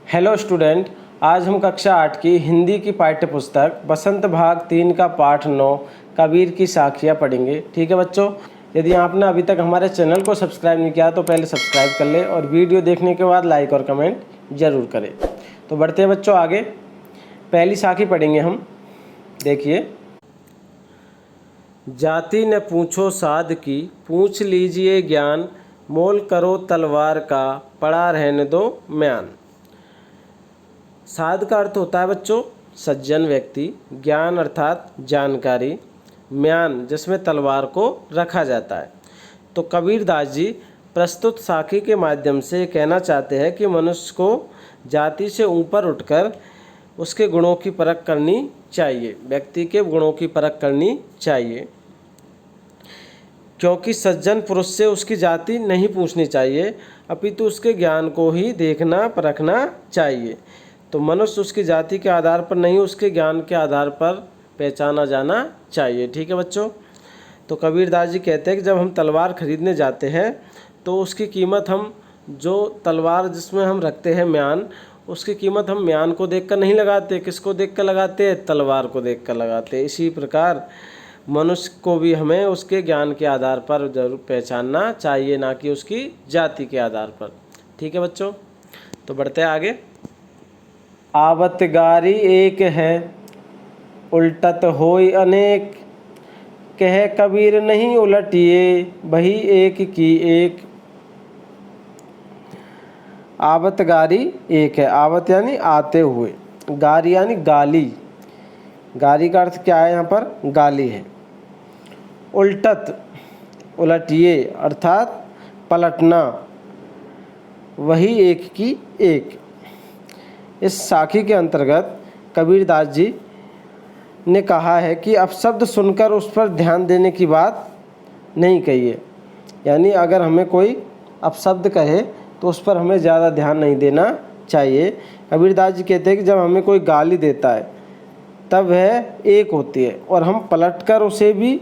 Hello student, आज हम कक्षा 8 की हिंदी की पाठ्य पुस्तक बसंत भाग 3 का पाठ 9 कबीर की साखियाँ पढ़ेंगे। ठीक है बच्चों, यदि आपने अभी तक हमारे चैनल को सब्सक्राइब नहीं किया तो पहले सब्सक्राइब कर ले और वीडियो देखने के बाद लाइक और कमेंट ज़रूर करें। तो बढ़ते हैं बच्चों आगे। पहली साखी पढ़ेंगे हम। देखिए, जाति न पूछो साध की, पूछ लीजिए ज्ञान, मोल करो तलवार का, पड़ा रहने दो म्यान। साध का अर्थ होता है बच्चों सज्जन व्यक्ति, ज्ञान अर्थात जानकारी, म्यान जिसमें तलवार को रखा जाता है। तो कबीरदास जी प्रस्तुत साखी के माध्यम से कहना चाहते हैं कि मनुष्य को जाति से ऊपर उठकर उसके गुणों की परख करनी चाहिए, व्यक्ति के गुणों की परख करनी चाहिए, क्योंकि सज्जन पुरुष से उसकी जाति नहीं पूछनी चाहिए, अपितु उसके ज्ञान को ही देखना परखना चाहिए। तो मनुष्य उसकी जाति के आधार पर नहीं, उसके ज्ञान के आधार पर पहचाना जाना चाहिए। ठीक है बच्चों, तो कबीरदास जी कहते हैं कि जब हम तलवार खरीदने जाते हैं तो उसकी कीमत हम जो तलवार जिसमें हम रखते हैं म्यान, उसकी कीमत हम म्यान को देखकर नहीं लगाते। किसको देखकर लगाते हैं? तलवार को देखकर लगाते हैं। इसी प्रकार मनुष्य को भी हमें उसके ज्ञान के आधार पर जरूर पहचानना चाहिए, ना कि उसकी जाति के आधार पर। ठीक है बच्चों, तो बढ़ते हैं आगे। आवत गारी एक है, उल्टत होय अनेक, कह कबीर नहीं उलटिए, वही एक की एक। आवत गारी एक है, आवत यानी आते हुए, गारी यानी गाली, गारी का अर्थ क्या है? यहाँ पर गाली है। उल्टत उलटिए अर्थात पलटना, वही एक की एक। इस साखी के अंतर्गत कबीरदास जी ने कहा है कि अपशब्द सुनकर उस पर ध्यान देने की बात नहीं कही है। यानी अगर हमें कोई अपशब्द कहे तो उस पर हमें ज़्यादा ध्यान नहीं देना चाहिए। कबीरदास जी कहते हैं कि जब हमें कोई गाली देता है तब वह एक होती है, और हम पलटकर उसे भी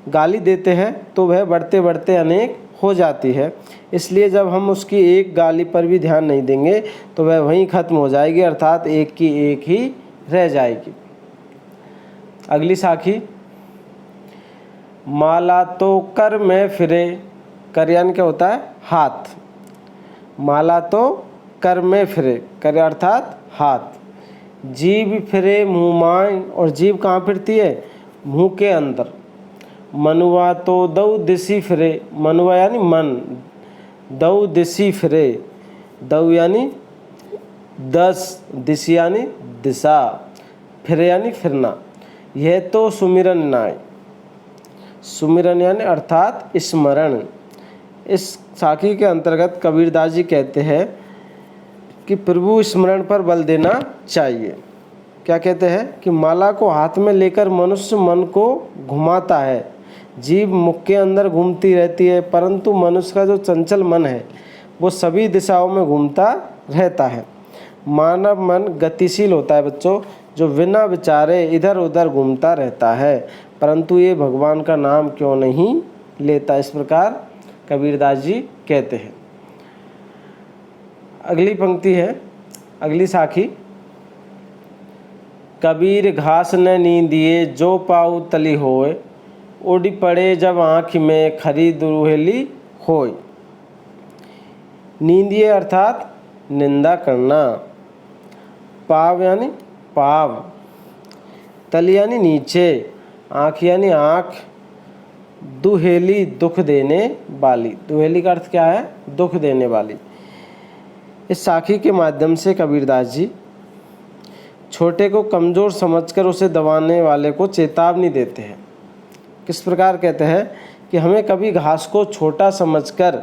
गाली देते हैं तो वह बढ़ते बढ़ते अनेक हो जाती है। इसलिए जब हम उसकी एक गाली पर भी ध्यान नहीं देंगे तो वह वहीं ख़त्म हो जाएगी, अर्थात एक की एक ही रह जाएगी। अगली साखी, माला तो कर में फिरे, कर यानी क्या होता है? हाथ। माला तो कर में फिरे, कर अर्थात हाथ। जीभ फिरे मुँह माय, और जीभ कहाँ फिरती है? मुँह के अंदर। मनुआ तो दऊ दिशी फिरे, मनुआ यानी मन, दऊ दिशी फिरे, दऊ यानी 10, दिशी यानी दिशा, फिरे यानी फिरना। यह तो सुमिरन नाय, सुमिरन यानी अर्थात स्मरण। इस साखी के अंतर्गत कबीरदास जी कहते हैं कि प्रभु स्मरण पर बल देना चाहिए। क्या कहते हैं? कि माला को हाथ में लेकर मनुष्य मन को घुमाता है, जीभ मुख के अंदर घूमती रहती है, परंतु मनुष्य का जो चंचल मन है वो सभी दिशाओं में घूमता रहता है। मानव मन गतिशील होता है बच्चों, जो बिना विचारे इधर उधर घूमता रहता है, परंतु ये भगवान का नाम क्यों नहीं लेता। इस प्रकार कबीरदास जी कहते हैं। अगली पंक्ति है, अगली साखी, कबीर घास न नींदिए, जो पाऊ तली होए, उड़ पड़े जब आँख में, खरी दुहेली होय। नींदिए अर्थात निंदा करना, पाव यानी पाव, तली यानी नीचे, आँख यानी आँख, दुहेली दुख देने वाली। दुहेली का अर्थ क्या है? दुख देने वाली। इस साखी के माध्यम से कबीरदास जी छोटे को कमज़ोर समझकर उसे दबाने वाले को चेतावनी देते हैं। किस प्रकार कहते हैं? कि हमें कभी घास को छोटा समझकर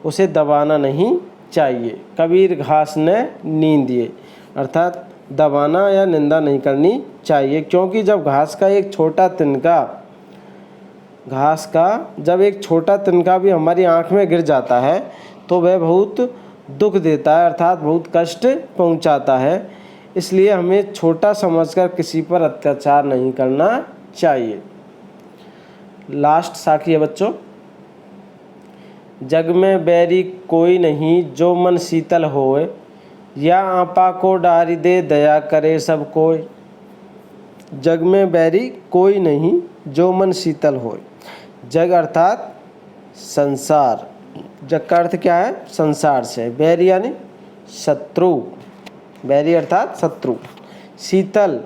उसे दबाना नहीं चाहिए। कबीर घास ने नींदिए अर्थात दबाना या निंदा नहीं करनी चाहिए, क्योंकि जब घास का एक छोटा तिनका भी हमारी आँख में गिर जाता है तो वह बहुत दुख देता है, अर्थात बहुत कष्ट पहुँचाता है। इसलिए हमें छोटा समझकर किसी पर अत्याचार नहीं करना चाहिए। लास्ट साखी है बच्चों, जग में बैरी कोई नहीं, जो मन शीतल होए, या आपा को डारी दे दया करे सब कोय, जग में बैरी कोई नहीं जो मन शीतल होय। जग अर्थात संसार, जग का अर्थ क्या है? संसार से। बैरी यानी शत्रु, बैरी अर्थात शत्रु। शीतल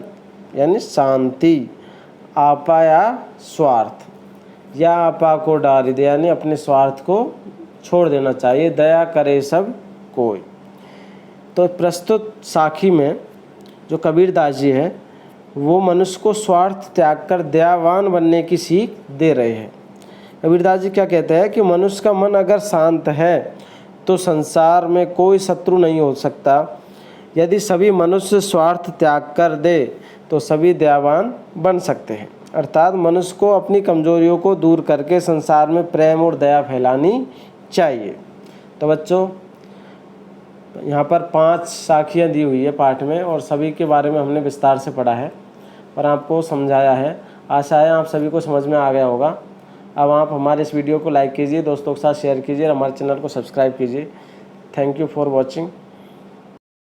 यानी शांति। आपा या स्वार्थ, या आपा को डारी दे यानी अपने स्वार्थ को छोड़ देना चाहिए। दया करे सब कोई। तो प्रस्तुत साखी में जो कबीरदास जी है वो मनुष्य को स्वार्थ त्याग कर दयावान बनने की सीख दे रहे हैं। कबीरदास जी क्या कहते हैं कि मनुष्य का मन अगर शांत है तो संसार में कोई शत्रु नहीं हो सकता। यदि सभी मनुष्य स्वार्थ त्याग कर दे तो सभी दयावान बन सकते हैं। अर्थात मनुष्य को अपनी कमजोरियों को दूर करके संसार में प्रेम और दया फैलानी चाहिए। तो बच्चों यहाँ पर 5 साखियाँ दी हुई है पाठ में और सभी के बारे में हमने विस्तार से पढ़ा है और आपको समझाया है। आशा है आप सभी को समझ में आ गया होगा। अब आप हमारे इस वीडियो को लाइक कीजिए, दोस्तों के साथ शेयर कीजिए और हमारे चैनल को सब्सक्राइब कीजिए। Thank you for watching.